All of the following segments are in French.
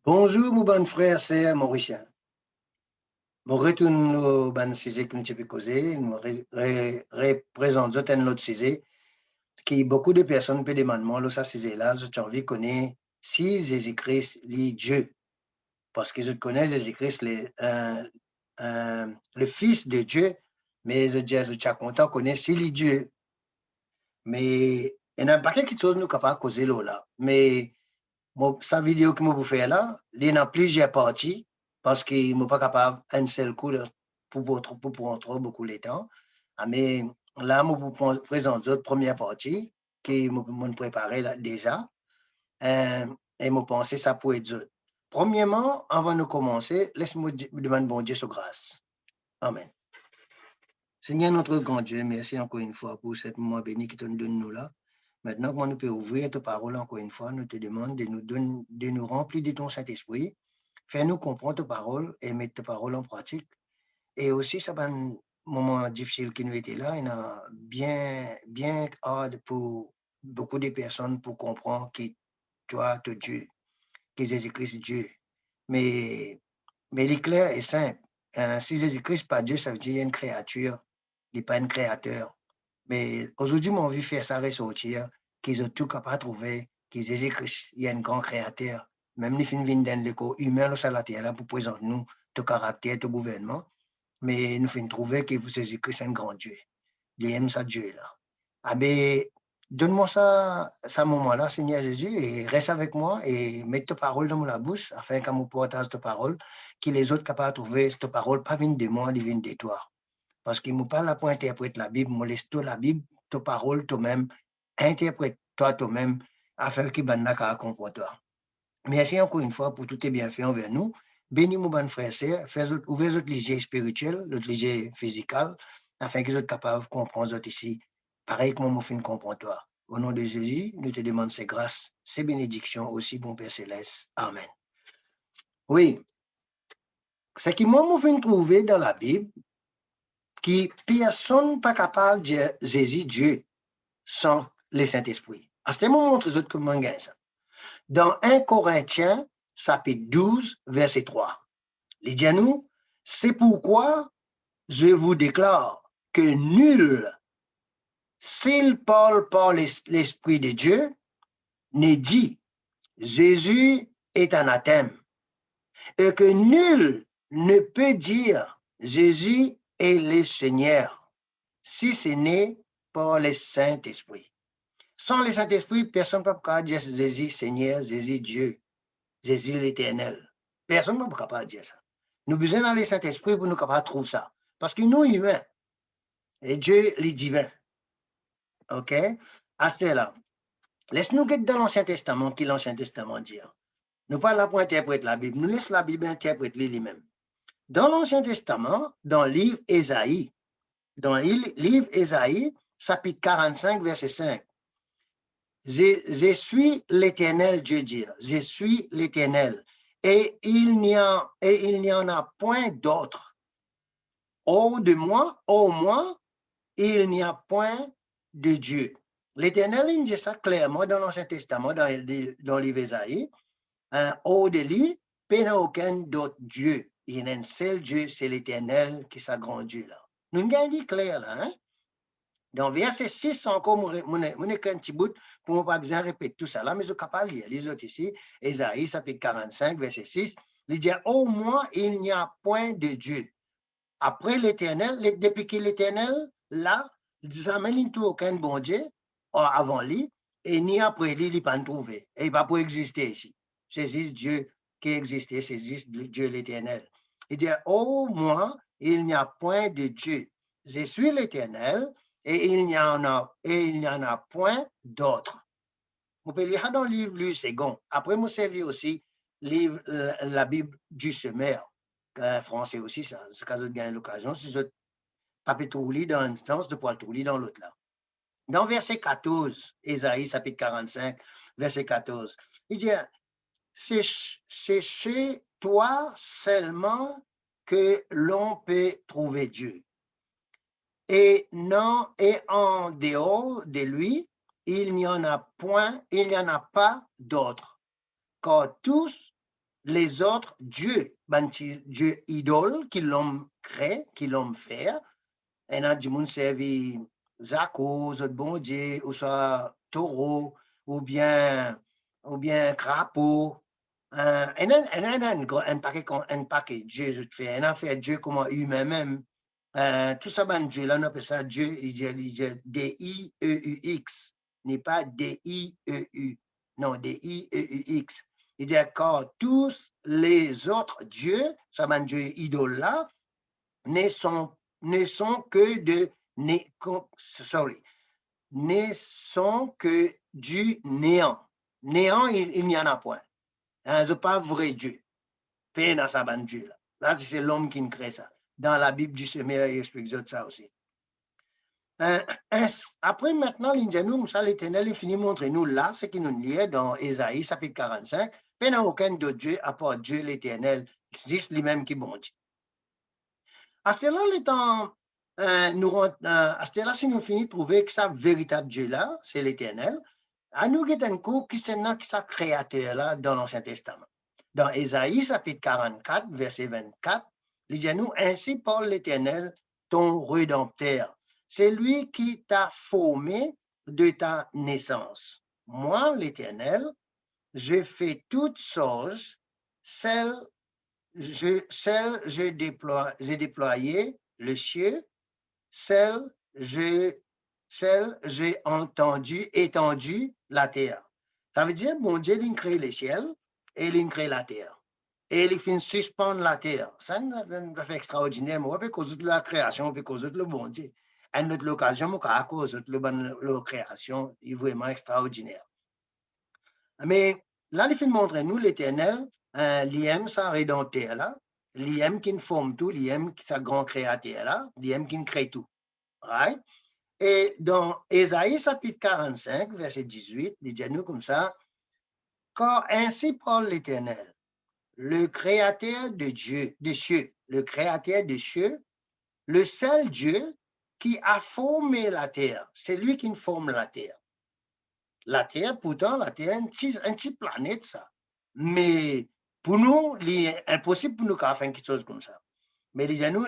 Bonjour, mon bon frère, c'est Mauricien. Je retourne au ban sujet que nous avons causé. Nous représentons un autre sujet qui beaucoup de personnes peuvent demander, moi, ça sujet-là, j'ai envie de connaître si Jésus-Christ est Dieu. Parce que je connais Jésus-Christ, le Fils de Dieu, mais je dis, je suis content de connaître s'il est Dieu. Mais il y a un paquet de choses que nous sommes capables de causer là. Mais sa vidéo que je vous fais là, il y a plusieurs parties parce que je ne suis pas capable un seul coup pour prendre beaucoup de temps. Mais là, je vous présente la première partie que je me préparé là, déjà. Et je pense que ça pourrait être. Premièrement, avant de commencer, laisse-moi demander bon Dieu sa grâce. Amen. Seigneur notre grand Dieu, merci encore une fois pour cette moment béni qui te donne nous là. Maintenant, comment nous pouvons ouvrir ta parole encore une fois, nous te demandons de nous remplir de ton Saint-Esprit, fais-nous comprendre ta parole et mettre ta parole en pratique. Et aussi, ça va un moment difficile qui nous était là, il y a bien hard pour beaucoup de personnes pour comprendre que toi, tu es Dieu, que Jésus-Christ est Dieu. Mais, mais l'éclair est simple. Si Jésus-Christ n'est pas Dieu, ça veut dire qu'il y a une créature, il n'est pas un créateur. Mais aujourd'hui, mon vie fait ça ressortir, qu'ils ont tout capable de trouver, que Jésus-Christ, il y a un grand créateur. Même si nous venons d'un l'écho humain, sur la terre, là, pour présenter nous, ton caractère, ton gouvernement. Mais nous finissons trouver que Jésus-Christ est un grand Dieu. Il aime ça Dieu là. Ah mais donne-moi ça, ce moment-là, Seigneur Jésus, et reste avec moi et mets ta parole dans ma bouche, afin que je partage ta parole, que les autres capables de trouver cette parole, pas venir de moi, elle vient de toi. Parce qu'il ne m'a pas là pour interpréter la Bible, mais laisse toi la Bible, ta parole toi-même, interprète-toi toi-même, afin que Banaka comprenne toi. Merci encore une fois pour tout tes bienfaits envers nous. Bénis mon bon frère et sœur, ouvrez votre léger spirituel, notre léger physical, afin qu'ils soient capables de comprendre autres ici. Pareil comme mon fin comprendre toi. Au nom de Jésus, nous te demandons ces grâces, ces bénédictions aussi, bon Père Céleste. Amen. Oui, ce qui m'a fait trouver dans la Bible, qui personne n'est pas capable de dire Jésus Dieu sans le Saint-Esprit. À ce moment, montre autres comment on gagne ça. Dans 1 Corinthiens, chapitre 12, verset 3. Il dit à nous, c'est pourquoi je vous déclare que nul, s'il parle par l'Esprit de Dieu, ne dit Jésus est anathème, et que nul ne peut dire Jésus est le Seigneur, si ce n'est par le Saint-Esprit. Sans le Saint-Esprit, personne ne peut dire Jésus Seigneur, Jésus Dieu, Jésus l'Éternel. Personne ne peut pas dire ça. Nous avons besoin d'aller Saint-Esprit pour nous capables de trouver ça. Parce que nous, humains, et Dieu, est divin. OK? À ce là, laisse-nous get dans l'Ancien Testament, qui l'Ancien Testament dit. Nous pas là pour interpréter la Bible, nous laissons la Bible interpréter lui-même. Dans l'Ancien Testament, dans le livre Ésaïe, chapitre 45, verset 5, je suis l'Éternel, Dieu dit, je suis l'Éternel, et il n'y en a point d'autre. Hors de moi, il n'y a point de Dieu. L'Éternel, il dit ça clairement dans l'Ancien Testament, dans le livre d'Ésaïe. Hors de lui, il n'y a aucun d'autre Dieu. Il y a un seul Dieu, c'est l'Éternel qui est grand Dieu là. Nous avons dit clair là, hein? Dans verset 6, encore, mon un petit bout pour ne pas besoin répéter tout ça là, mais je suis capable de lire. Les autres ici, Ésaïe, chapitre 45, verset 6, il dit, au moins, il n'y a point de Dieu. Après l'Éternel, depuis que l'Éternel, là, jamais il n'y a aucun bon Dieu avant lui, et ni après lui, il n'y a pas trouvé. Et il va pas exister ici. C'est juste Dieu qui existe, c'est juste Dieu l'Éternel. Il dit, au moins, il n'y a point de Dieu. Je suis l'Éternel, et il n'y en a point d'autre. Vous pouvez lire dans le livre second. Après, vous servez aussi livre, la Bible du Semeur. Français aussi, ça, ce cas où gagne l'occasion, si je papier tout dans un sens, de pouvoir tout dans l'autre là. Dans verset 14, Ésaïe, chapitre 45, verset 14, il dit, c'est chez toi seulement que l'on peut trouver Dieu. Et non, et en dehors de lui, il n'y en a pas d'autre. Car tous les autres dieux, dieux idoles qui l'ont créé, qui l'ont fait. Et là, du monde servi Zako, autres bon Dieu, ou soit taureau, ou bien crapaud. Et là, un paquet de Dieu, je te fais, un fait Dieu comme humain même. Tout ça, ben Dieu, là, on appelle ça Dieu, il dit D-I-E-U-X, n'est pas D-I-E-U, non, D-I-E-U-X. Il dit encore, tous les autres dieux, ça ben Dieu idole là, ne sont que de, ne sont que du néant. Néant, il n'y en a point. Ce n'est pas vrai Dieu. Paix dans sa bande Dieu là. Là, c'est l'homme qui crée ça. Dans la Bible du Semeur, il explique ça aussi. Après, maintenant, l'Indianou, ça, l'Éternel, il finit de montrer nous là, ce qui nous lie dans Ésaïe, chapitre 45. Il n'y a aucun d'autre Dieu à part Dieu, l'Éternel, juste lui-même qui est bon Dieu. À ce là le temps, à ce là si nous finissons de trouver que ça véritable Dieu là, c'est l'Éternel, à nous guetter un coup qui c'est ça créateur là dans l'Ancien Testament. Dans Ésaïe, chapitre 44, verset 24, il dit à nous, ainsi parle l'Éternel, ton Rédempteur. C'est lui qui t'a formé de ta naissance. Moi, l'Éternel, je fais toutes choses, j'ai déployé le ciel, j'ai étendu la terre. Ça veut dire, bon Dieu, il crée le ciel et il crée la terre. Et il finit suspendre la terre. Ça fait extraordinaire, mais à cause de la création, à cause de le bon Dieu. À une autre occasion, à cause de la création, il est vraiment extraordinaire. Mais là, il fait montrer nous l'Éternel, l'IM, sa rédempteur là, l'IM qui forme tout, l'IM qui sa grand créateur là, l'IM qui crée tout. Right? Et dans Ésaïe chapitre 45, verset 18, il dit nous comme ça, car ainsi parle l'Éternel, le créateur de Dieu, des cieux, le créateur des cieux, le seul Dieu qui a formé la terre, c'est lui qui forme la terre. La Terre, pourtant, la Terre est une petite planète, ça. Mais pour nous, il est impossible pour nous de faire quelque chose comme ça. Mais il y a nous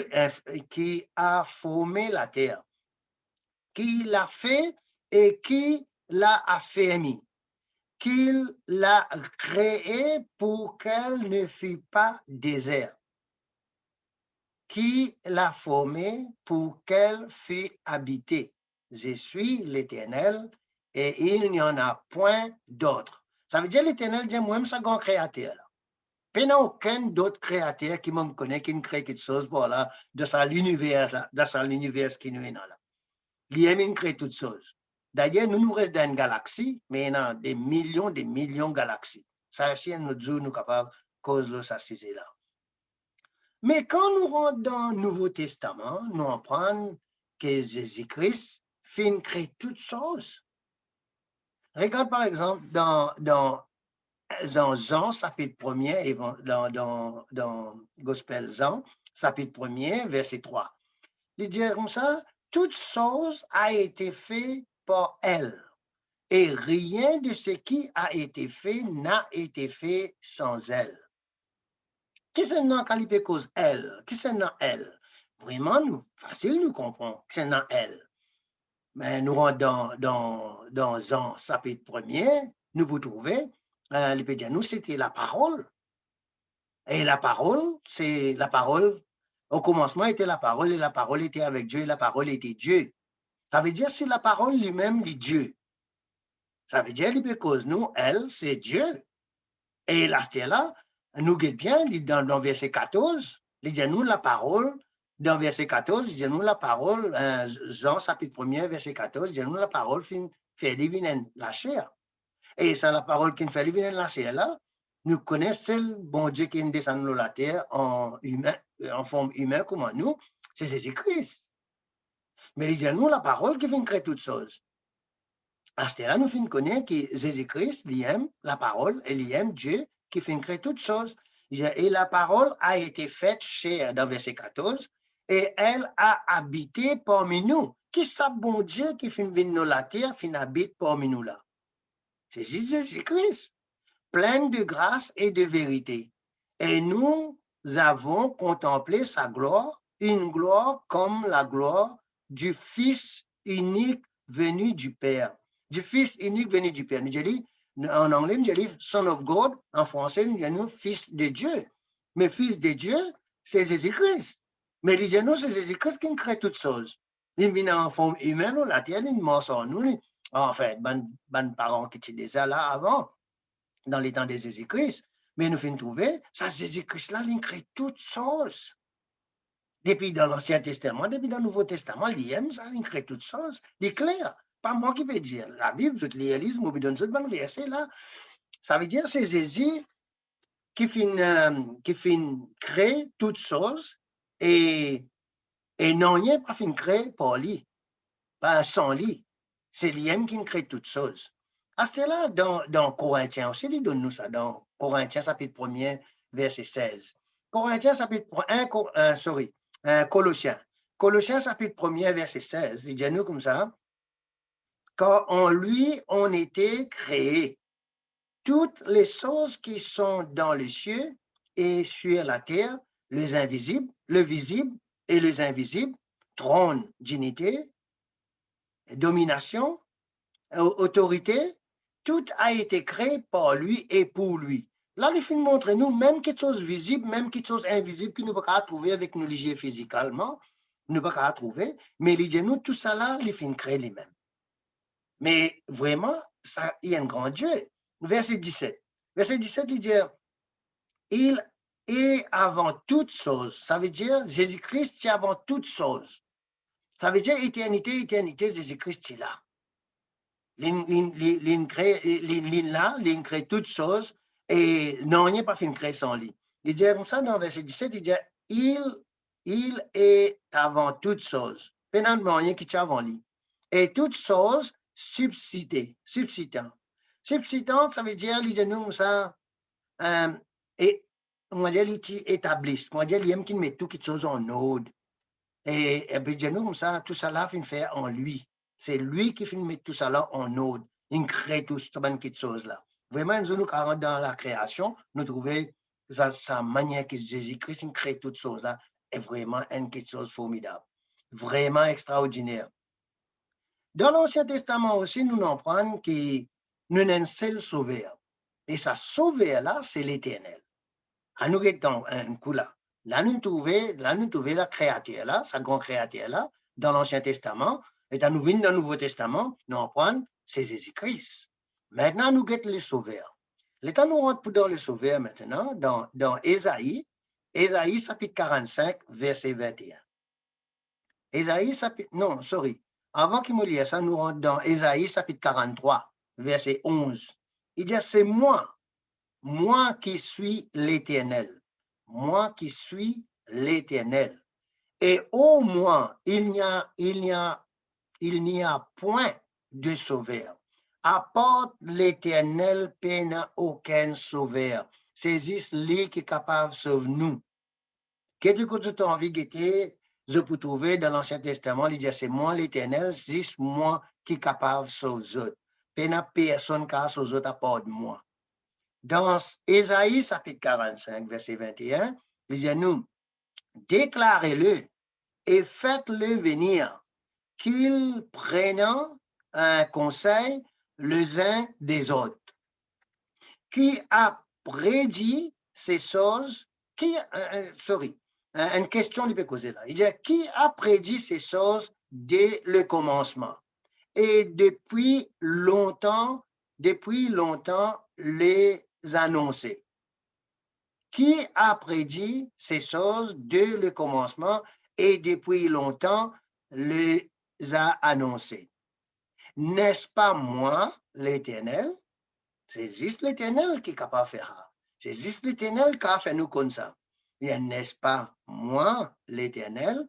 qui a formé la Terre, qui l'a fait et qui l'a affermi, qu'il l'a créée pour qu'elle ne fût pas désert, qui l'a formée pour qu'elle fût habitée. Je suis l'Éternel, et il n'y en a point d'autre. Ça veut dire l'Éternel dit moi-même ça grand créateur là. Il n'y a aucun d'autre créateur qui me connaît qui crée quelque chose voilà de ça l'univers là, de ça l'univers qui nous est là. Lui-même crée toutes choses. D'ailleurs nous restons dans une galaxie, mais il y a des millions de galaxies. Ça aussi notre jour nous capable cause de ça c'est là. Mais quand nous rentrons dans le Nouveau Testament, nous apprenons que Jésus-Christ fait créer toutes choses. Regarde par exemple dans Jean, chapitre 1er, et dans Gospel Jean, chapitre 1er, verset 3. Il dit comme ça, toute chose a été faite par elle, et rien de ce qui a été fait n'a été fait sans elle. Qui c'est non qualifié cause elle? Qui c'est non elle? Vraiment, facile nous comprendre que c'est non elle. Mais nous rentrons dans Jean chapitre 1er, nous pouvons trouver, il peut dire nous, c'était la parole. Et la parole, c'est la parole. Au commencement était la parole, et la parole était avec Dieu, et la parole était Dieu. Ça veut dire c'est la parole lui-même dit Dieu. Ça veut dire que cause nous, elle, c'est Dieu. Et là, c'était là, nous guette bien, dans verset 14, il dit nous la parole, dans verset 14, il dit nous la parole, Jean chapitre 1er, verset 14, il dit nous la parole fait livrer la chair. Et c'est la parole qui fait livrer la chair là, nous connaissons le bon Dieu qui est descendu sur la terre en forme humaine comme nous, c'est Jésus-Christ. Mais il dit nous la parole qui fait créer toutes choses. À ce là, nous finissons connaître que Jésus-Christ, il aime la parole, et il aime Dieu qui fait créer toutes choses. Et la parole a été faite chair dans verset 14, et elle a habité parmi nous. Qui est bon Dieu qui fait venir dans la terre, qui habite parmi nous là? C'est Jésus-Christ, plein de grâce et de vérité. Et nous avons contemplé sa gloire, une gloire comme la gloire du Fils unique venu du Père. Du Fils unique venu du Père. Nous dit, en anglais, nous dit Son of God. En français, nous disons Fils de Dieu. Mais Fils de Dieu, c'est Jésus-Christ. Mais nous disons, c'est Jésus-Christ qui crée toutes choses. Il vient en forme humaine, la terre, il mort en nous. En fait, ben parents qui étaient déjà là avant, dans les temps de Jésus-Christ. Mais nous finissons trouver, ça, Jésus-Christ-là, il crée toutes choses. Depuis dans l'Ancien Testament, depuis dans le Nouveau Testament, il aime ça, il crée toutes choses. Il est clair. Pas moi qui vais dire. La Bible, je te lis, je me donne ce bon verset là. Ça veut dire c'est Jésus qui finit créer toutes choses et non, il n'est pas fin créer pour lui, pas sans lui. C'est lui qui crée toutes choses. À ce là dans Corinthiens aussi, il donne nous ça, dans Corinthiens chapitre 1er, verset 16. Corinthiens chapitre 1, Colossiens. Colossiens chapitre 1er, verset 16, il dit nous comme ça, car en lui, on était créés. Toutes les choses qui sont dans les cieux et sur la terre, les invisibles, le visible et les invisibles, trône, dignité, domination, autorité, tout a été créé par lui et pour lui. Là, les films montrent nous, même quelque chose visible, même quelque chose invisible que nous ne pouvons pas trouver avec nos ligiers physiquement, nous ne pouvons pas trouver, mais les nous, tout ça là, les films créent les mêmes. Mais vraiment, ça, il y a un grand Dieu. Verset 17. Verset 17, il dit, il est avant toute chose. Ça veut dire, Jésus-Christ est avant toute chose. Ça veut dire, éternité, Jésus-Christ est là. L'in crée toutes choses et non, il n'y a pas fin créer sans lui. Il dit comme ça dans verset 17, il dit, il est avant toute chose. Pénalement, rien qui est avant lui. Et toute chose subsistant. Subsistant, ça veut dire, il dit nous ça, et on va dire, il établit. On va dire, il aime qu'il met toutes les choses en ordre. Et puis, il dit nous comme ça, tout ça là, il fait en lui. C'est lui qui met tout ça là en ordre. Il crée tout ce qui choses là. Vraiment, nous rentrons dans la création, nous trouvons sa manière que Jésus-Christ crée toutes choses là est vraiment quelque chose formidable. Vraiment extraordinaire. Dans l'Ancien Testament aussi, nous en prenons que nous avons un seul sauveur. Et sa sauveur là, c'est l'Éternel. À nous dans un coup là. Là, nous trouvons la créature là, sa grande créature là, dans l'Ancien Testament. Et à nous venir dans le Nouveau Testament, nous en prenons, c'est Jésus-Christ. Maintenant, nous guettons le sauveur. L'état nous rentre dans le sauveur maintenant, dans Ésaïe chapitre 45, verset 21. Ésaïe chapitre, non, sorry. Avant qu'il me lise ça, nous rentrons dans Ésaïe chapitre 43, verset 11. Il dit, c'est moi qui suis l'Éternel. Moi qui suis l'Éternel. Et au moins, il n'y a point de sauveur. À part l'Éternel, peine aucun sauveur. C'est juste lui qui est capable de sauver nous. Qu'est-ce que tu as envie de guetter? Je peux trouver dans l'Ancien Testament, il dit, c'est moi l'Éternel, c'est juste moi qui est capable de sauver les autres. Peine personne qui a sauvé les autres à part de moi. Dans Ésaïe, chapitre 45, verset 21, il dit, nous, déclarez-le et faites-le venir, qu'ils prennent un conseil les uns des autres. Qui a prédit ces choses, une question qui peut causer là. Il dit, qui a prédit ces choses dès le commencement et depuis longtemps les annoncer. Qui a prédit ces choses dès le commencement et depuis longtemps les a annoncées? N'est-ce pas moi, l'Éternel? C'est juste l'Éternel qui est capable de faire ça. C'est juste l'Éternel qui a fait nous comme ça. Et n'est-ce pas moi, l'Éternel?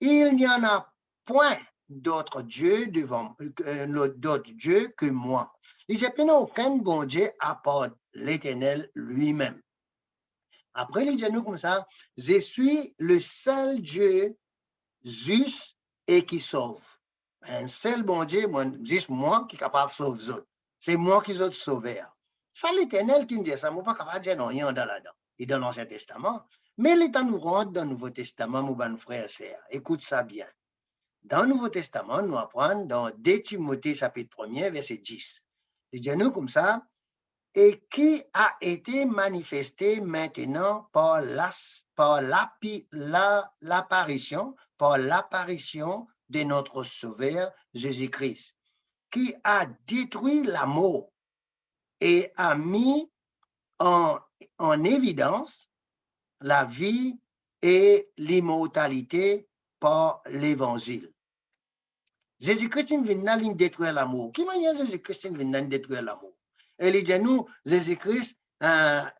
Il n'y en a point d'autre Dieu d'autre Dieu que moi. Il n'y a pas aucun bon Dieu à part l'Éternel lui-même. Après, il dit nous comme ça, je suis le seul Dieu juste et qui sauve. Un seul bon Dieu, juste moi qui est capable de sauver les autres. C'est moi qui suis sauveur. C'est l'Éternel qui me dit ça, je ne suis pas capable de dire non, il y en a là-dedans. et dans l'Ancien Testament, mais l'État nous rentre dans le Nouveau Testament, mon bon frère et sœur. Écoute ça bien. Dans le Nouveau Testament, nous apprenons dans 2 Timothée chapitre 1er, verset 10. Il dit nous comme ça, et qui a été manifesté maintenant par l'apparition de notre Sauveur Jésus-Christ, qui a détruit la mort et a mis en évidence la vie et l'immortalité par l'Évangile. Jésus-Christ vient détruire l'amour. Qui manière Jésus-Christ vient détruire l'amour? Et il dit nous, Jésus-Christ,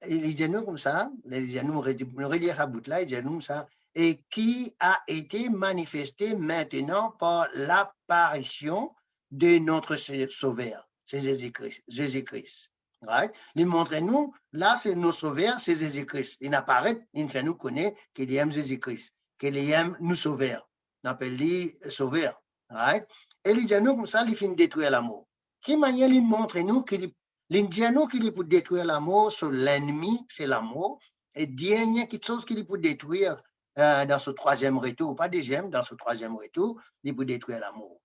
il dit nous comme ça, il dit nous, relire sa bout là, il dit nous ça, et qui a été manifesté maintenant par l'apparition de notre Sauveur, c'est Jésus-Christ. Jésus-Christ. Right? Il montre nous, là, c'est nos sauveurs, c'est Jésus-Christ. Il apparaît, il fait nous connaître qu'il aime Jésus-Christ, qu'il aime nous sauveurs. On appelle lui sauveur. Right? Et il dit nous, comme ça, il finit détruire l'amour. Qui manière il montre nous qu'il dit nous qu'il est pour détruire l'amour sur l'ennemi, c'est l'amour. Et dernier quelque chose qu'il est pour détruire dans ce troisième retour, pas deuxième, dans ce troisième retour, il est pour détruire l'amour.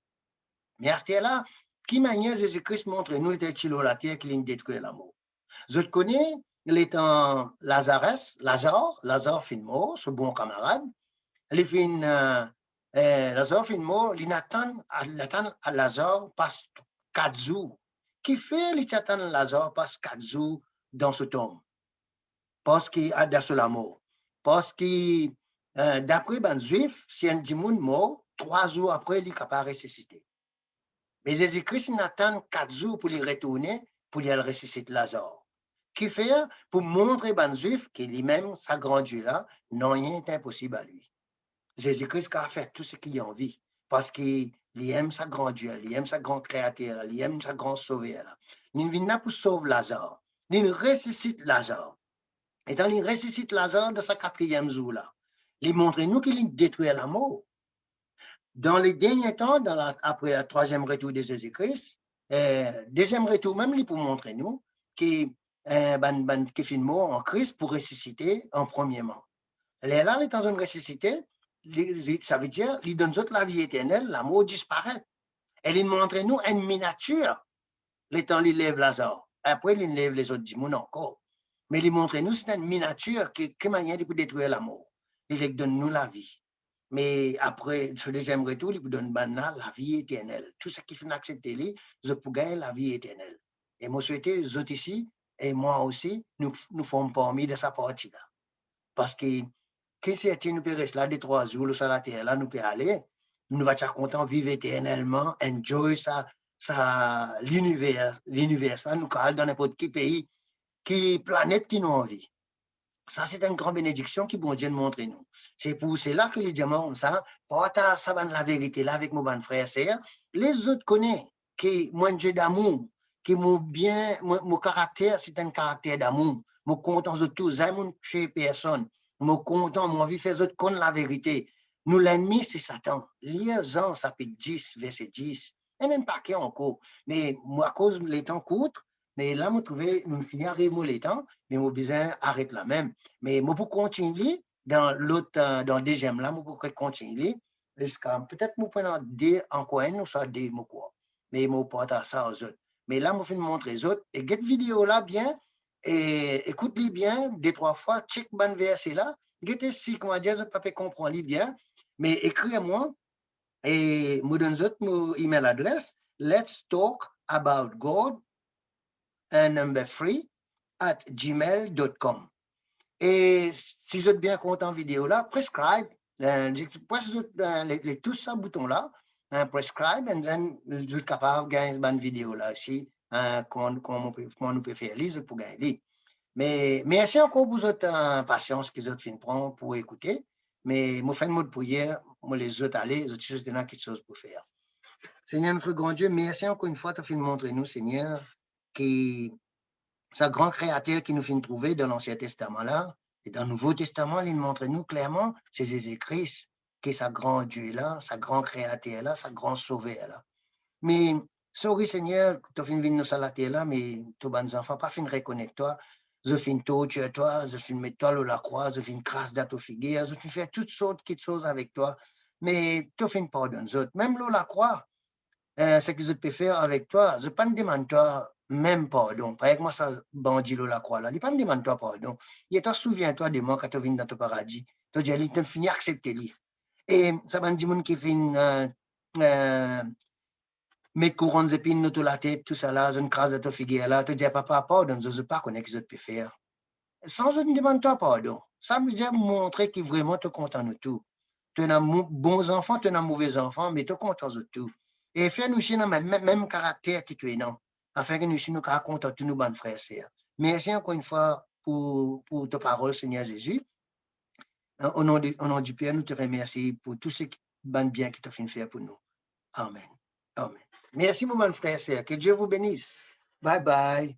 Mais à ce là, qui manière Jésus-Christ montre nous était sur la terre qu'il détruit l'amour. Je te connais, il est en Lazare fin mort, ce bon camarade. Il fin Lazare fin mort, il attend à Lazare passe 4 jours. Qui fait il attend Lazare passe 4 jours dans ce tombe? Parce qu'il a dans la mort. Parce que d'après les Juifs, si un démon mort, 3 jours après, il est capable de ressusciter. Mais Jésus-Christ n'attend 4 jours pour lui retourner, pour lui ressusciter Lazare. Qui fait pour montrer aux Juifs que lui-même, sa grandeur là, non rien n'est impossible à lui. Jésus-Christ a fait tout ce qu'il a envie, parce qu'il aime sa grandeur, il aime sa grande créature, il aime sa grande sauveur. Il vient là pour sauver Lazare. Il ressuscite Lazare. Et quand il ressuscite Lazare de sa 4e jour là, il montre nous qu'il détruit la mort. Dans les derniers temps, après le 3e retour de Jésus-Christ, 2e retour même, il pour montrer nous qu'il fait mort en Christ pour ressusciter en premièrement. Là, il est dans une ressuscité, ça veut dire qu'il donne la vie éternelle, la mort disparaît. Et il montre nous une miniature, le temps il lève Lazare. Après, il lève les autres démons encore. Mais il montre nous c'est une miniature qui manière de détruire la mort. Il donne nous la vie. Mais après, ce 2e retour, il vous donne la vie éternelle. Tout ce qui fait accepter lui, je peux gagner la vie éternelle. Et moi, souhaite, vous ici, et moi aussi, nous formons parmi de sa partie-là. Parce que, si nous pouvons rester là 2-3 jours sur la terre, là, nous pouvons aller, nous allons être contents, vivre éternellement, enjoy l'univers, là, nous allons dans n'importe quel pays, quelle planète qui nous envie. Ça, c'est une grande bénédiction qui bon Dieu nous montre nous. C'est pour cela que les diamants comme ça, pour ça la vérité là avec mon bon frère et sœur, les autres connaissent que moi Dieu d'amour, que mon caractère, c'est un caractère d'amour. Mon content de tous, j'aime tuer personne. Mon content, mon envie faire autres connaître la vérité. Nous l'ennemi, c'est Satan. Lire Jean, chapitre 10, verset 10. Et même pas qu'il encore. Mais moi, à cause des temps courts, mais là, nous finissons à arriver les temps, mais mon besoin arrête là même. Mais moi, pour continuer, dans l'autre, dans le deuxième là, moi, pour continuer, jusqu'à peut-être nous prenons des encore un ou soit des mots quoi. Mais moi, porte à ça aux autres. Mais là, moi, je vais montrer aux autres. Et cette vidéo là bien, et écoute-les bien, 2-3 fois, check ban verset là. Guettez si, comment dire, je peux comprendre bien. Mais écrivez-moi et me donne mon email adresse. Let's talk about God and number 3 at gmail.com. Et si vous êtes bien content vidéo là, prescribe, tous ces boutons là, prescribe, et then vous êtes capable de gagner cette vidéo là aussi, comment nous peut faire lire pour gagner. Mais merci encore pour votre patience que vous avez prendre pour écouter. Mais moi, fais une mot de prière, moi les autres aller, les autres choses donnent quelque chose pour faire. Seigneur, notre grand Dieu, merci encore une fois, tu as fait montrer nous, Seigneur, qui sa grand créateur qui nous fait trouver dans l'Ancien Testament là, et dans le Nouveau Testament, il montre nous clairement, c'est Jésus-Christ qui est sa grand Dieu là, sa grand créateur là, sa grand sauveur là. Mais, sorry Seigneur, tu as fait venir nous sur la terre là, mais tous les enfants pas fin reconnaître toi, je finis torturer toi, je finis mettre toi la croix, je finis crasse d'à ton figuier, je finis faire toutes sortes de choses avec toi, mais tu finis pardonne autres. Même la croix, ce que je peux faire avec toi, je ne pas demande toi même pardon. Par exemple, moi, ça, bandit la croix là, il pas demande toi pardon. Il te souviens-toi de moi quand tu viens dans ton paradis. Tu dis, il te finit accepter lui. Et ça m'a dit, mon qui finit mes couronnes épines autour de la tête, tout ça là, une crasse de ton figuier là, tu dis, papa, pardon, je ne sais pas connaître ce que je peux faire. Sans une demande toi pardon. Ça veut dire montrer que vraiment tu es content de tout. Tu as bons enfants, tu as mauvais enfants, mais tu es content de tout. Et faire nous dans le même caractère que tu es, non? Afin que nous nous contents tous nos bons frères et sœurs. Merci encore une fois pour ta parole, Seigneur Jésus. Au nom du Père, nous te remercions pour tout ce bien que tu as fait faire pour nous. Amen. Amen. Merci, mon bon frère et sœur. Que Dieu vous bénisse. Bye bye.